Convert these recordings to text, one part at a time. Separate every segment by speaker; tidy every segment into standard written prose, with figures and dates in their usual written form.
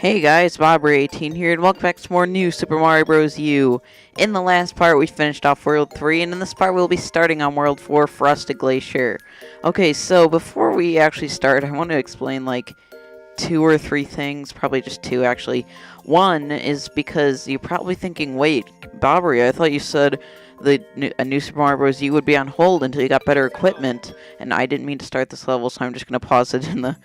Speaker 1: Hey guys, Bobber18 here, and welcome back to more new Super Mario Bros. U. In the last part, we finished off World 3, and in this part, we'll be starting on World 4, Frosted Glacier. Okay, so before we actually start, I want to explain, like, 2 or 3 things, probably just 2, actually. One is because you're probably thinking, wait, Bobbery, I thought you said a new Super Mario Bros. U would be on hold until you got better equipment, and I didn't mean to start this level, so I'm just going to pause it in the...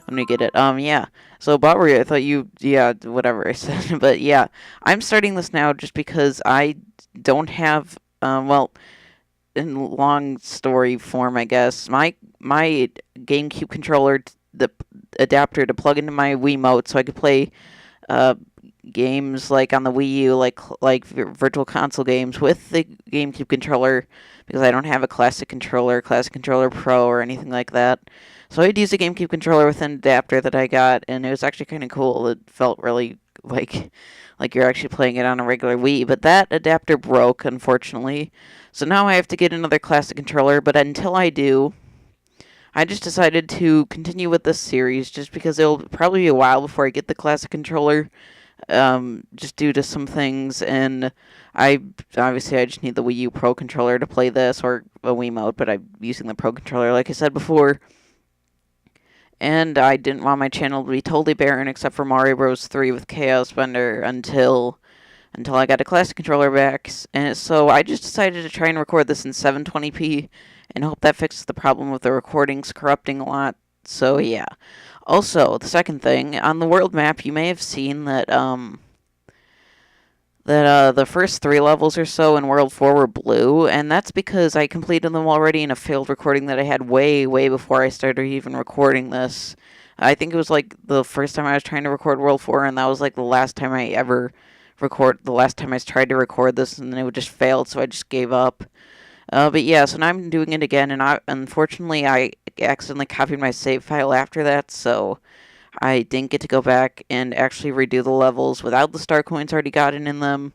Speaker 1: Let me get it. Yeah. So, Bobbery, I thought whatever I said. But, yeah, I'm starting this now just because I don't have, in long story form, I guess, my GameCube controller, the adapter to plug into my Wiimote so I could play, games like on the Wii U, like Virtual Console games with the GameCube controller, because I don't have a Classic Controller Pro, or anything like that. So I'd use a GameCube controller with an adapter that I got, and it was actually kind of cool. It felt really like you're actually playing it on a regular Wii, but that adapter broke, unfortunately. So now I have to get another Classic controller, but until I do, I just decided to continue with this series, just because it'll probably be a while before I get the Classic controller, just due to some things, and I just need the Wii U Pro controller to play this, or a Wiimote, but I'm using the Pro controller, like I said before. And I didn't want my channel to be totally barren except for Mario Bros. 3 with Chaos Bender until I got a Classic controller back. And so I just decided to try and record this in 720p and hope that fixes the problem with the recordings corrupting a lot. So yeah. Also, the second thing, on the world map, you may have seen that the first 3 levels or so in World 4 were blue, and that's because I completed them already in a failed recording that I had way, way before I started even recording this. I think it was like the first time I was trying to record World 4, and that was like the last time I tried to record this, and then it would just failed, so I just gave up. But yeah, so now I'm doing it again, and unfortunately I accidentally copied my save file after that, so I didn't get to go back and actually redo the levels without the star coins already gotten in them.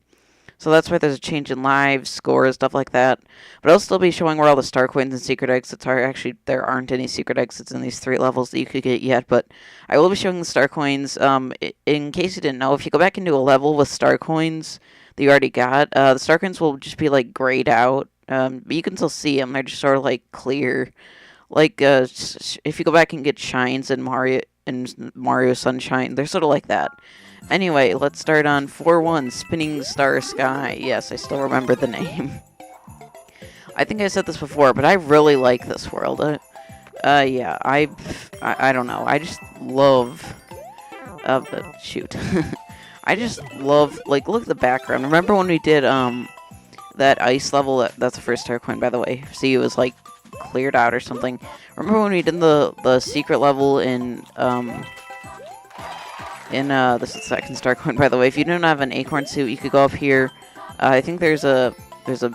Speaker 1: So that's why there's a change in lives, scores, stuff like that. But I'll still be showing where all the star coins and secret exits are. Actually, there aren't any secret exits in these 3 levels that you could get yet, but I will be showing the star coins. In case you didn't know, if you go back into a level with star coins that you already got, the star coins will just be like grayed out. But you can still see them. They're just sort of like clear. Like, if you go back and get shines in Mario Sunshine, they're sort of like that. Anyway, let's start on 4-1, Spinning Star Sky. Yes, I still remember the name. I think I said this before, but I really like this world. Yeah, I don't know. I just love... shoot. I just love, like, look at the background. Remember when we did, that ice level? That's the first star coin, by the way. See, it was, like, cleared out or something. Remember when we did the secret level in this is the second star coin, by the way. If you don't have an acorn suit, you could go up here. I think there's a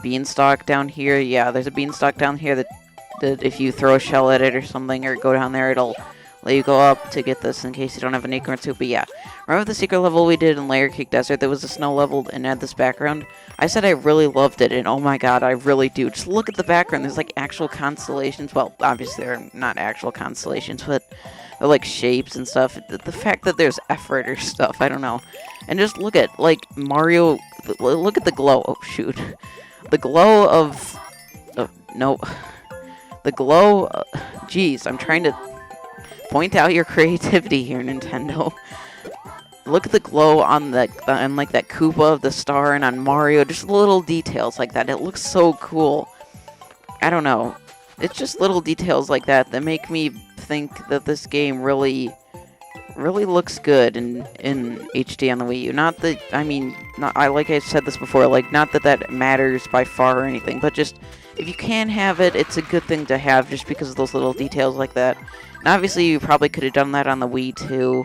Speaker 1: beanstalk down here. Yeah, there's a beanstalk down here that if you throw a shell at it or something, or go down there, it'll let you go up to get this in case you don't have an acorn suit. But yeah, remember the secret level we did in Layer Cake Desert? There was a snow level and had this background. I said I really loved it, and oh my god, I really do. Just look at the background. There's like actual constellations. Well, obviously they're not actual constellations, but they're like shapes and stuff. The fact that there's effort or stuff, I don't know. And just look at, like, Mario. Look at the glow. Oh, shoot. The glow of... no. The glow... Jeez, I'm trying to point out your creativity here, Nintendo. Look at the glow on like that Koopa of the star, and on Mario. Just little details like that. It looks so cool. I don't know. It's just little details like that that make me think that this game really looks good in HD on the Wii U. Not that, like I said this before, like, not that matters by far or anything, but just, if you can have it, it's a good thing to have just because of those little details like that. And obviously, you probably could have done that on the Wii too,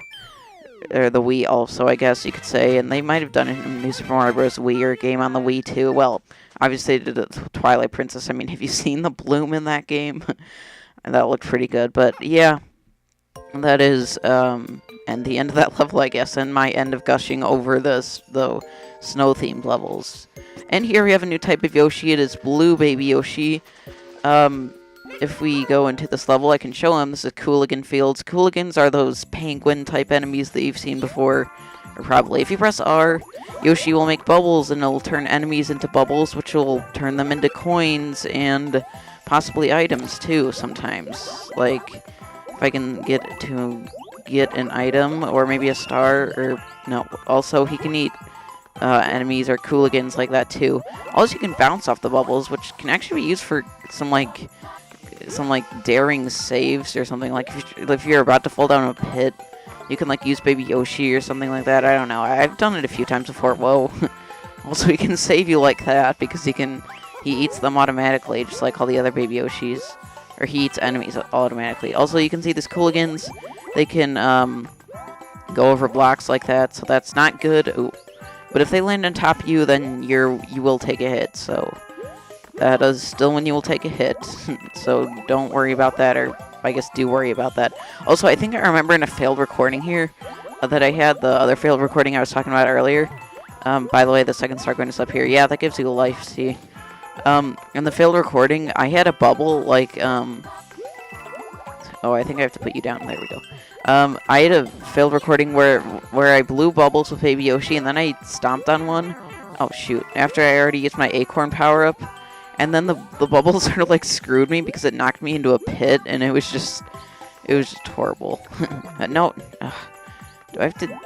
Speaker 1: or the Wii also, I guess you could say, and they might have done it in New Super Mario Bros. Wii or a game on the Wii too. Well, obviously they did it with Twilight Princess. I mean, have you seen the bloom in that game? And that looked pretty good, but yeah, that is, and the end of that level, I guess, and my end of gushing over the snow-themed levels. And here we have a new type of Yoshi. It is Blue Baby Yoshi. if we go into this level, I can show him. This is Cooligan Fields. Cooligans are those penguin-type enemies that you've seen before, or probably. If you press R, Yoshi will make bubbles, and it'll turn enemies into bubbles, which will turn them into coins and possibly items, too, sometimes. Like, if I can get an item, or maybe a star, or... No, also, he can eat enemies or cooligans like that, too. Also, you can bounce off the bubbles, which can actually be used for some daring saves or something. Like if you're about to fall down a pit, you can like use Baby Yoshi or something like that. I don't know. I've done it a few times before. Whoa. Also, he can save you like that because he eats them automatically, just like all the other Baby Yoshis, or he eats enemies automatically. Also, you can see these cooligans. They can go over blocks like that, so that's not good. Ooh. But if they land on top of you, then you will take a hit. So that is still when you will take a hit. So don't worry about that, or I guess do worry about that. Also, I think I remember in a failed recording here that I had, the other failed recording I was talking about earlier. By the way, the second star coin is up here. Yeah, that gives you a life, see. In the failed recording, I had a bubble, like, oh, I think I have to put you down. There we go. I had a failed recording where I blew bubbles with Baby Yoshi, and then I stomped on one. Oh, shoot. After I already used my acorn power-up. And then the bubbles sort of, like, screwed me because it knocked me into a pit, and it was just horrible. No. Do I have to...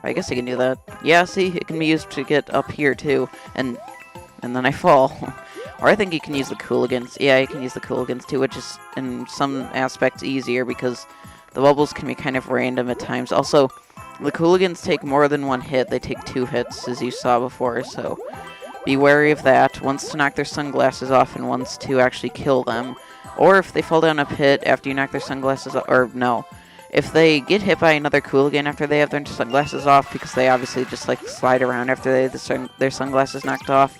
Speaker 1: I guess I can do that. Yeah, see? It can be used to get up here, too. And then I fall. Or I think you can use the cooligans. Yeah, you can use the cooligans, too, which is, in some aspects, easier because the bubbles can be kind of random at times. Also, the cooligans take more than one hit. They take 2 hits, as you saw before, so... Be wary of that. Once to knock their sunglasses off and once to actually kill them. Or if they fall down a pit after you knock their sunglasses off. Or no. If they get hit by another cooligan after they have their sunglasses off, because they obviously just like slide around after they have their sunglasses knocked off.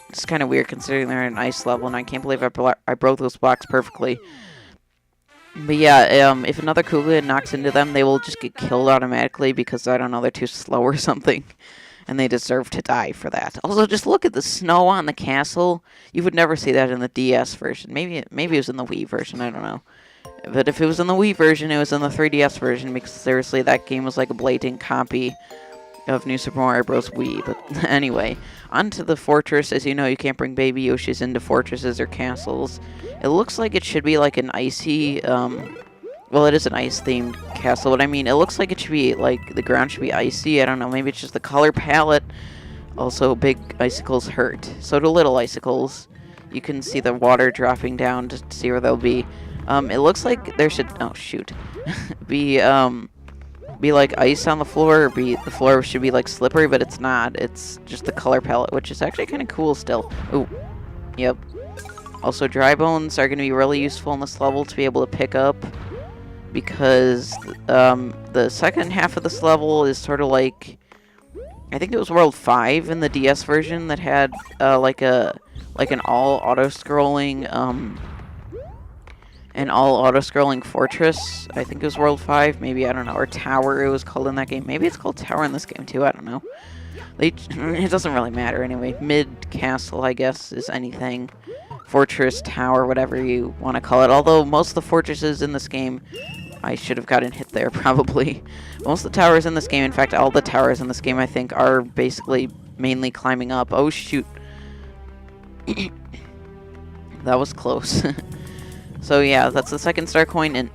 Speaker 1: It's kind of weird considering they're in an ice level, and I can't believe I broke those blocks perfectly. But yeah, if another cooligan knocks into them, they will just get killed automatically because, I don't know, they're too slow or something. And they deserve to die for that. Also, just look at the snow on the castle. You would never see that in the DS version. Maybe it was in the Wii version, I don't know. But if it was in the Wii version, it was in the 3DS version, because seriously, that game was like a blatant copy of New Super Mario Bros. Wii. But anyway, onto the fortress. As you know, you can't bring Baby Yoshis into fortresses or castles. It looks like it should be like an icy, well, it is an ice-themed castle, but I mean, it looks like it should be, like, the ground should be icy. I don't know, maybe it's just the color palette. Also, big icicles hurt. So do little icicles. You can see the water dropping down to see where they'll be. It looks like there should, oh, shoot, be like ice on the floor, or the floor should be, like, slippery, but it's not. It's just the color palette, which is actually kind of cool still. Ooh, yep. Also, dry bones are going to be really useful in this level to be able to pick up. Because the second half of this level is sort of like, I think it was World 5 in the DS version that had like an all auto-scrolling fortress. I think it was World 5, maybe, I don't know, or Tower it was called in that game. Maybe it's called Tower in this game too, I don't know. It doesn't really matter anyway. Mid-castle, I guess, is anything. Fortress, tower, whatever you want to call it. Although most of the fortresses in this game, I should have gotten hit there probably. Most of the towers in this game, in fact, all the towers in this game, I think, are basically mainly climbing up. Oh, shoot. That was close. So yeah, that's the second star coin, and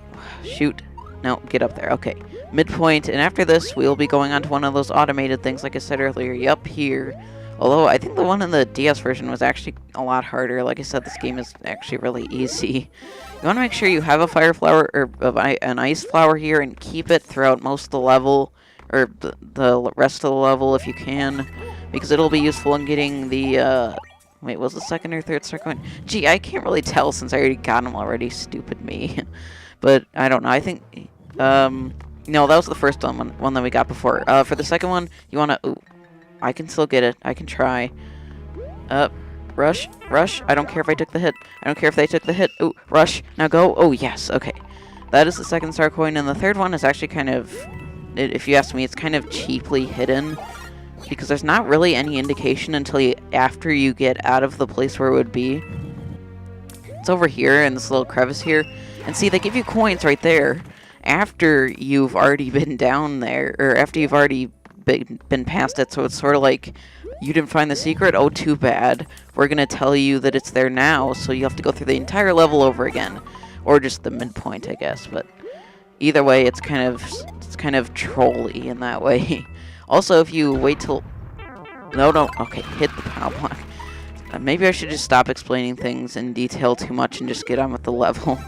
Speaker 1: shoot. No, get up there. Okay. Midpoint, and after this, we'll be going on to one of those automated things, like I said earlier. Yup, here. Although, I think the one in the DS version was actually a lot harder. Like I said, this game is actually really easy. You want to make sure you have a fire flower, or an ice flower here, and keep it throughout most of the level, or the rest of the level if you can, because it'll be useful in getting the, wait, was the second or third star coin? Gee, I can't really tell since I already got them already, stupid me. But, I don't know, I think, no, that was the first one that we got before. For the second one, you want to, ooh. I can still get it. I can try. Rush. I don't care if I took the hit. I don't care if they took the hit. Ooh, rush. Now go. Oh, yes. Okay. That is the second star coin. And the third one is actually kind of, if you ask me, it's kind of cheaply hidden. Because there's not really any indication until after you get out of the place where it would be. It's over here in this little crevice here. And see, they give you coins right there after you've already been down there, or after you've already been past it. So it's sort of like, you didn't find the secret? Oh, too bad. We're going to tell you that it's there now, so you have to go through the entire level over again. Or just the midpoint, I guess. But either way, it's kind of trolly in that way. Also, if you wait till... No, okay, hit the power block. Maybe I should just stop explaining things in detail too much and just get on with the level.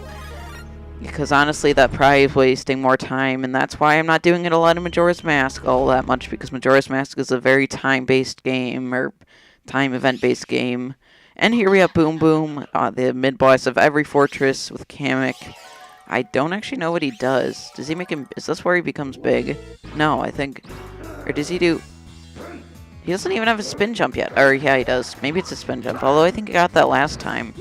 Speaker 1: Because honestly, that probably is wasting more time, and that's why I'm not doing it a lot in Majora's Mask all that much, because Majora's Mask is a very time-based game, or time event-based game. And here we have Boom Boom, the mid-boss of every fortress with Kamek. I don't actually know what he does. Does he make him... Is this where he becomes big? No, I think... Or does he do... He doesn't even have a spin jump yet. Or, yeah, he does. Maybe it's a spin jump, although I think he got that last time.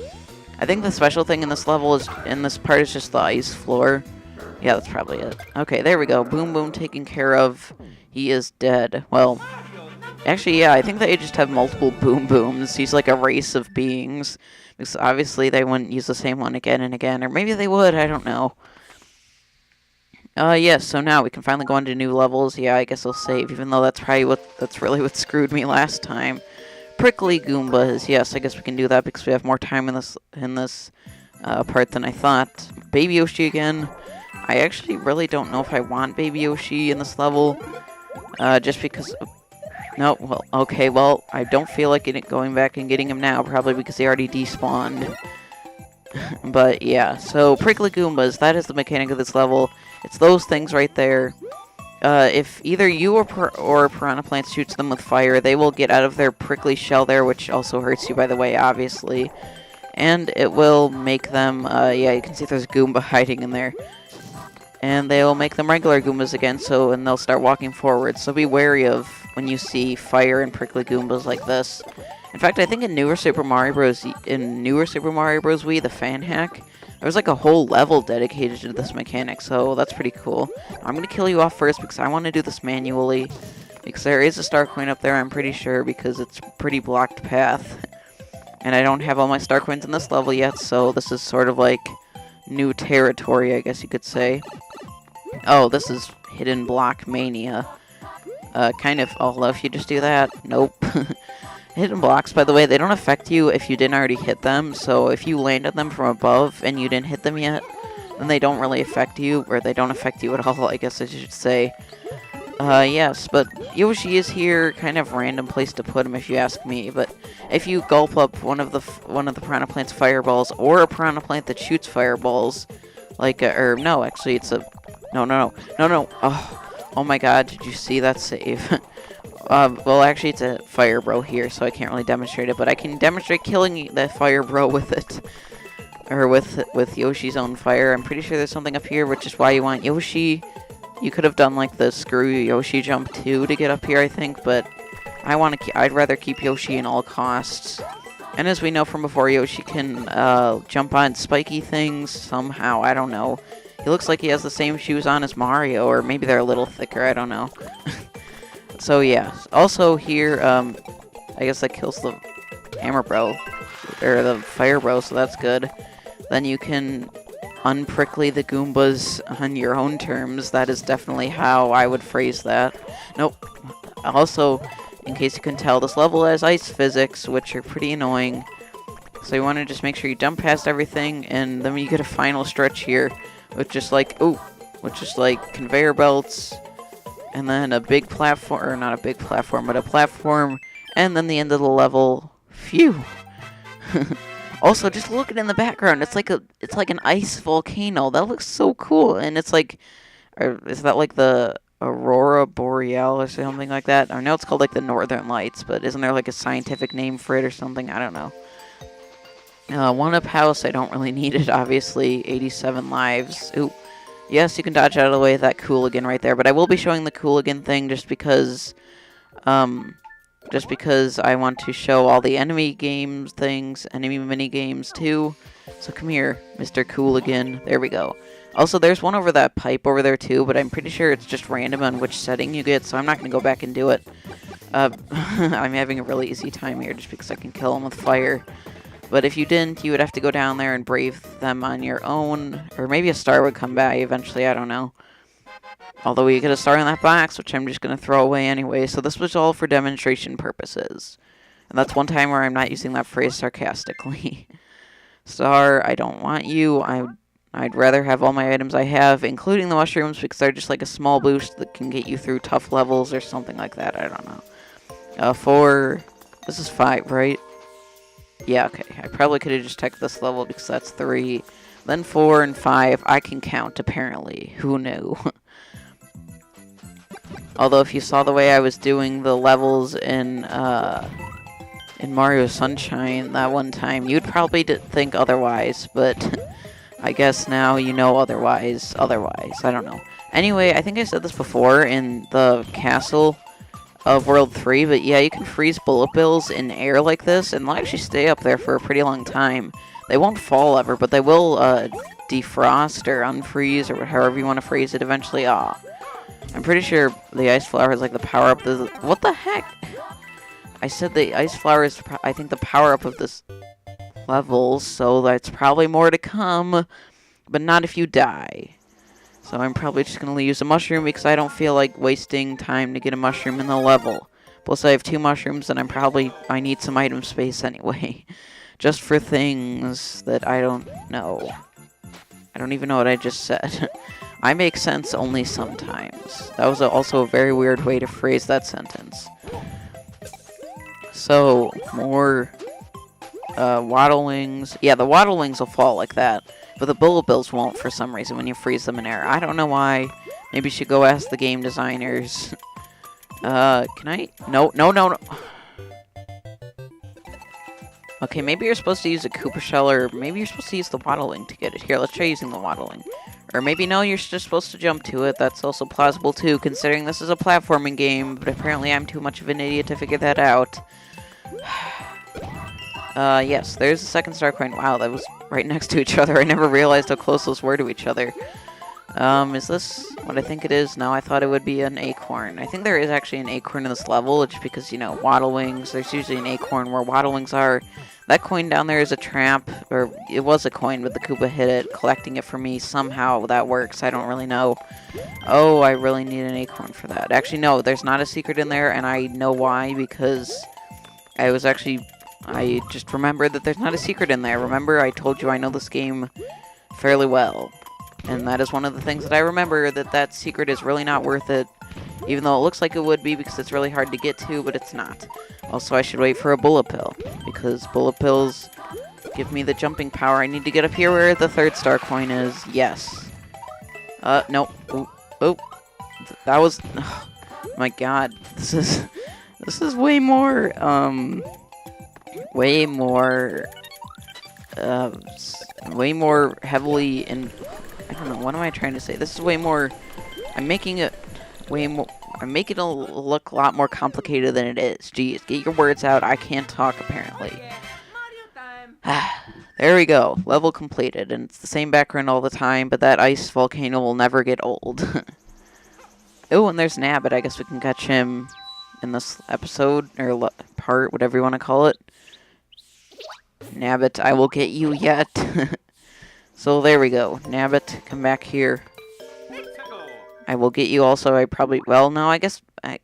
Speaker 1: I think the special thing in this level is... In this part is just the ice floor. Yeah, that's probably it. Okay, there we go. Boom Boom taken care of. He is dead. Well... Actually, yeah, I think they just have multiple Boom Booms. He's like a race of beings. Because obviously they wouldn't use the same one again and again. Or maybe they would, I don't know. Yes, so now we can finally go into new levels. Yeah, I guess I'll save, even though that's really what screwed me last time. Prickly Goombas. Yes, I guess we can do that because we have more time in this part than I thought. Baby Yoshi again. I actually really don't know if I want Baby Yoshi in this level. Just because... No, well, okay, well, I don't feel like going back and getting him now, probably because he already despawned. But, yeah, so Prickly Goombas, that is the mechanic of this level. It's those things right there. If either you or Piranha Plant shoots them with fire, they will get out of their prickly shell there, which also hurts you, by the way, obviously. And it will make them, yeah, you can see there's a Goomba hiding in there. And they will make them regular Goombas again, and they'll start walking forward. So be wary of when you see fire and prickly Goombas like this. In fact, I think in newer Super Mario Bros. Wii, the fan hack, there was like a whole level dedicated to this mechanic, so that's pretty cool. I'm going to kill you off first because I want to do this manually. Because there is a star coin up there, I'm pretty sure, because it's a pretty blocked path. And I don't have all my star coins in this level yet, so this is sort of like new territory, I guess you could say. Oh, this is Hidden Block Mania. Kind of, although if you just do that, nope. Hidden blocks, by the way, they don't affect you if you didn't already hit them, so if you landed them from above and you didn't hit them yet, then they don't really affect you, or they don't affect you at all, I guess I should say. Yes, but Yoshi is here, kind of random place to put him if you ask me, but if you gulp up one of the Piranha Plant's fireballs, or a Piranha Plant that shoots fireballs, like, no, actually, it's a... No. Oh my god, did you see that save? Well, actually, it's a fire bro here, so I can't really demonstrate it, but I can demonstrate killing the fire bro with it. Or with Yoshi's own fire. I'm pretty sure there's something up here, which is why you want Yoshi. You could have done, like, the screw Yoshi jump, too, to get up here, I think, but I'd rather keep Yoshi at all costs. And as we know from before, Yoshi can, jump on spiky things somehow, I don't know. He looks like he has the same shoes on as Mario, or maybe they're a little thicker, I don't know. So yeah, also here, I guess that kills the hammer bro, or the fire bro, so that's good. Then you can unprickly the Goombas on your own terms. That is definitely how I would phrase that. Nope. Also, in case you can tell, this level has ice physics, which are pretty annoying. So you want to just make sure you jump past everything, and then you get a final stretch here, with just like conveyor belts, and then a big platform, or not a big platform, but a platform, and then the end of the level. Phew. Also, just looking in the background, it's like an ice volcano. That looks so cool, and it's like, is that like the Aurora Boreal or something like that? I know it's called like the Northern Lights, but isn't there like a scientific name for it or something? I don't know. One-up house, I don't really need it, obviously. 87 lives. Ooh. Yes, you can dodge out of the way of that Cooligan right there, but I will be showing the Cooligan thing just because I want to show all the enemy mini games too. So come here, Mr. Cooligan. There we go. Also, there's one over that pipe over there too, but I'm pretty sure it's just random on which setting you get, so I'm not going to go back and do it. I'm having a really easy time here just because I can kill him with fire. But if you didn't, you would have to go down there and brave them on your own. Or maybe a star would come by eventually, I don't know. Although we get a star in that box, which I'm just going to throw away anyway. So this was all for demonstration purposes. And that's one time where I'm not using that phrase sarcastically. Star, I don't want you. I'd rather have all my items I have, including the mushrooms, because they're just like a small boost that can get you through tough levels or something like that. I don't know. 4. This is 5, right? Yeah, okay. I probably could have just checked this level because that's 3. Then 4 and 5. I can count, apparently. Who knew? Although if you saw the way I was doing the levels in Mario Sunshine that one time, you'd probably think otherwise, but I guess now you know otherwise. I don't know. Anyway, I think I said this before in the castle of World 3, but yeah, you can freeze bullet bills in air like this, and they'll actually stay up there for a pretty long time. They won't fall ever, but they will defrost or unfreeze, or however you want to phrase it eventually. I'm pretty sure the ice flower is like the power-up. What the heck? I said the ice flower is, I think, the power-up of this level, so that's probably more to come, but not if you die. So I'm probably just going to use a mushroom because I don't feel like wasting time to get a mushroom in the level. Plus I have 2 mushrooms and I need some item space anyway. Just for things that I don't know. I don't even know what I just said. I make sense only sometimes. That was also a very weird way to phrase that sentence. So, more waddle wings. Yeah, the waddle wings will fall like that. But the bullet bills won't for some reason when you freeze them in air. I don't know why. Maybe you should go ask the game designers. Can I? No. Okay, maybe you're supposed to use a Koopa shell, or maybe you're supposed to use the waddling to get it. Here, let's try using the waddling. Or maybe no, you're just supposed to jump to it. That's also plausible too, considering this is a platforming game, but apparently I'm too much of an idiot to figure that out. Yes, there's the second star coin. Wow, that was right next to each other. I never realized how close those were to each other. Is this what I think it is? No, I thought it would be an acorn. I think there is actually an acorn in this level, just because, you know, waddle wings. There's usually an acorn where waddle wings are. That coin down there is a trap, or it was a coin, but the Koopa hit it, collecting it for me. Somehow that works. I don't really know. Oh, I really need an acorn for that. Actually, no, there's not a secret in there, and I know why, because I just remembered that there's not a secret in there. Remember, I told you I know this game fairly well. And that is one of the things that I remember, that secret is really not worth it. Even though it looks like it would be, because it's really hard to get to, but it's not. Also, I should wait for a bullet pill, because bullet pills give me the jumping power. I need to get up here where the third star coin is. Yes. Nope. Oh. That was... Oh, my god. This is way more, way more heavily in... I don't know, what am I trying to say? This is way more... I'm making it look a lot more complicated than it is. Jeez, get your words out. I can't talk, apparently. There we go. Level completed. And it's the same background all the time, but that ice volcano will never get old. Oh, and there's Nabbit. I guess we can catch him in this episode, or part, whatever you want to call it. Nabbit, I will get you yet. So there we go. Nabbit, come back here. I will get you also. Well, no, I guess I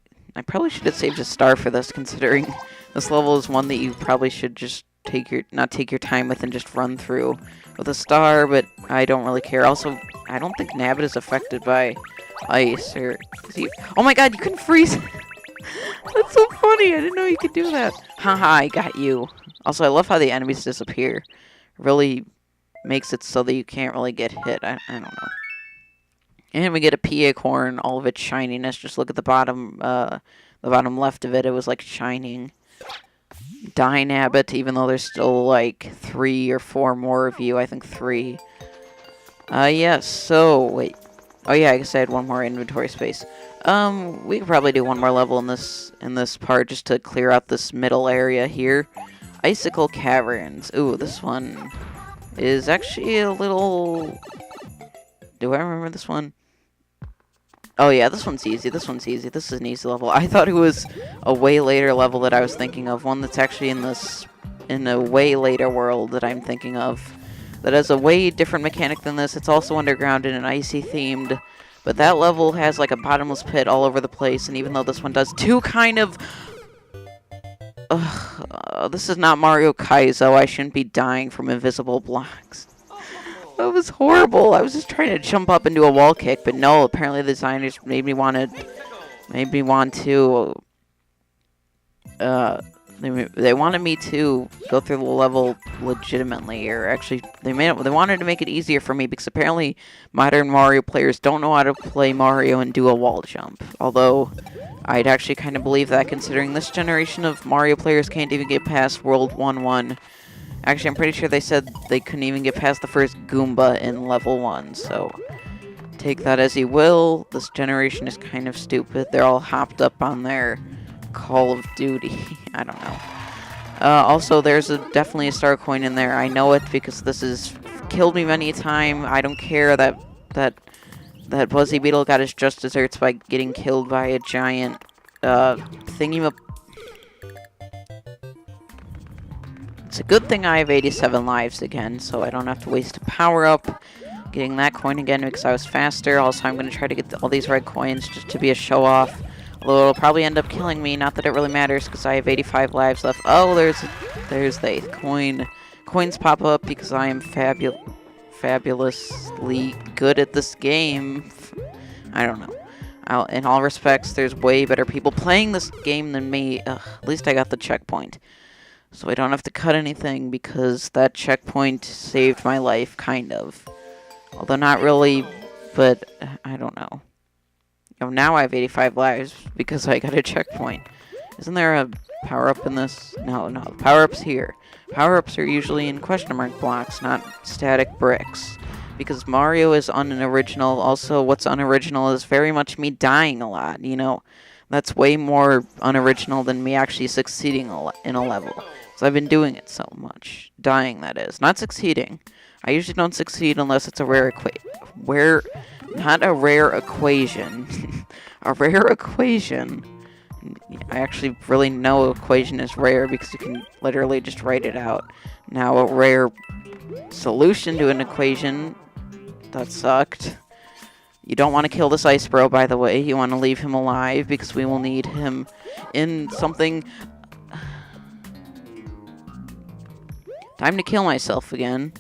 Speaker 1: probably should have saved a star for this, considering this level is one that you probably should just not take your time with and just run through with a star, but I don't really care. Also, I don't think Nabbit is affected by ice, or is he? Oh my god, you can freeze! That's so funny, I didn't know you could do that. Haha, I got you. Also, I love how the enemies disappear. It really makes it so that you can't really get hit. I don't know. And we get a pea acorn, all of its shininess. Just look at the bottom left of it. It was like shining. Die, Nabbit, even though there's still like 3 or 4 more of you. I think 3. Yes. So wait. Oh yeah, I guess I had one more inventory space. We could probably do one more level in this part just to clear out this middle area here. Icicle Caverns. Ooh, this one is actually a little... Do I remember this one? Oh yeah, this one's easy. This is an easy level. I thought it was a way later level that I was thinking of. One that's actually in this in a way later world that I'm thinking of that has a way different mechanic than this. It's also underground and an icy themed, but that level has like a bottomless pit all over the place, and even though this one does two kind of... this is not Mario Kaizo. I shouldn't be dying from invisible blocks. That was horrible. I was just trying to jump up and do a wall kick, but no, apparently the designers made me want to they wanted me to go through the level legitimately, or actually they wanted to make it easier for me, because apparently modern Mario players don't know how to play Mario and do a wall jump. Although I'd actually kind of believe that, considering this generation of Mario players can't even get past World 1-1. Actually, I'm pretty sure they said they couldn't even get past the first Goomba in level 1, so take that as you will. This generation is kind of stupid. They're all hopped up on their Call of Duty. I don't know. Also, there's definitely a star coin in there. I know it because this has killed me many a time. I don't care that Buzzy Beetle got his just desserts by getting killed by a giant thingy. It's a good thing I have 87 lives again, so I don't have to waste a power-up getting that coin again because I was faster. Also, I'm going to try to get all these red coins just to be a show-off. Although it'll probably end up killing me, not that it really matters because I have 85 lives left. Oh, there's the 8th coin. Coins pop up because I am fabulously good at this game. I don't know. In all respects, there's way better people playing this game than me. Ugh, at least I got the checkpoint. So I don't have to cut anything because that checkpoint saved my life, kind of. Although not really, but I don't know. Oh, now I have 85 lives because I got a checkpoint. Isn't there a power-up in this? No, power-up's here. Power-ups are usually in question mark blocks, not static bricks. Because Mario is unoriginal. Also, what's unoriginal is very much me dying a lot, you know? That's way more unoriginal than me actually succeeding in a level. So I've been doing it so much. Dying, that is. Not succeeding. I usually don't succeed unless it's a rare not a rare equation. A rare equation. I actually really know equation is rare because you can literally just write it out. Now, a rare solution to an equation, that sucked. You don't want to kill this Ice Bro, by the way. You want to leave him alive because we will need him in something. Time to kill myself again.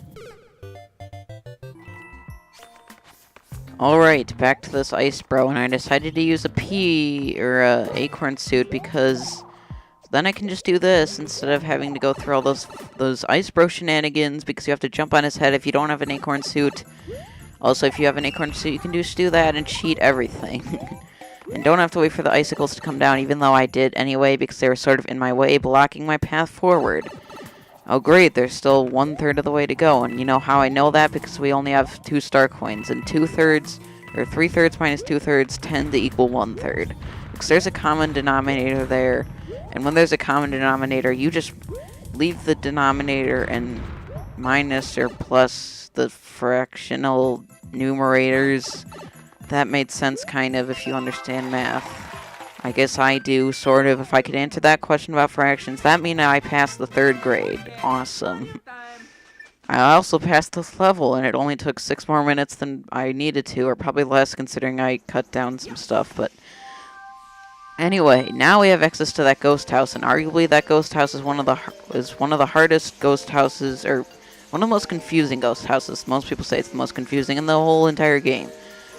Speaker 1: Alright, back to this Ice Bro, and I decided to use a pea or a acorn suit because then I can just do this instead of having to go through all those Ice Bro shenanigans because you have to jump on his head if you don't have an acorn suit. Also, if you have an acorn suit, you can just do that and cheat everything. And don't have to wait for the icicles to come down, even though I did anyway because they were sort of in my way, blocking my path forward. Oh great, there's still 1/3 of the way to go, and you know how I know that? Because we only have 2 star coins, and 2/3, or 3/3 minus 2/3 tend to equal 1/3. Because there's a common denominator there, and when there's a common denominator, you just leave the denominator and minus or plus the fractional numerators. That made sense, kind of, if you understand math. I guess I do, sort of. If I could answer that question about fractions, that means I passed the 3rd grade. Awesome. I also passed this level, and it only took 6 more minutes than I needed to, or probably less, considering I cut down some stuff, but anyway, now we have access to that ghost house, and arguably that ghost house is one of the hardest ghost houses, or one of the most confusing ghost houses. Most people say it's the most confusing in the whole entire game.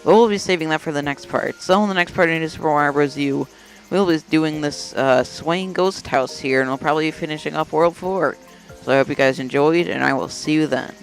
Speaker 1: But we'll be saving that for the next part. So in the next part of New Super Mario Bros. U, we'll be doing this swaying ghost house here, and we'll probably be finishing up World 4. So I hope you guys enjoyed, and I will see you then.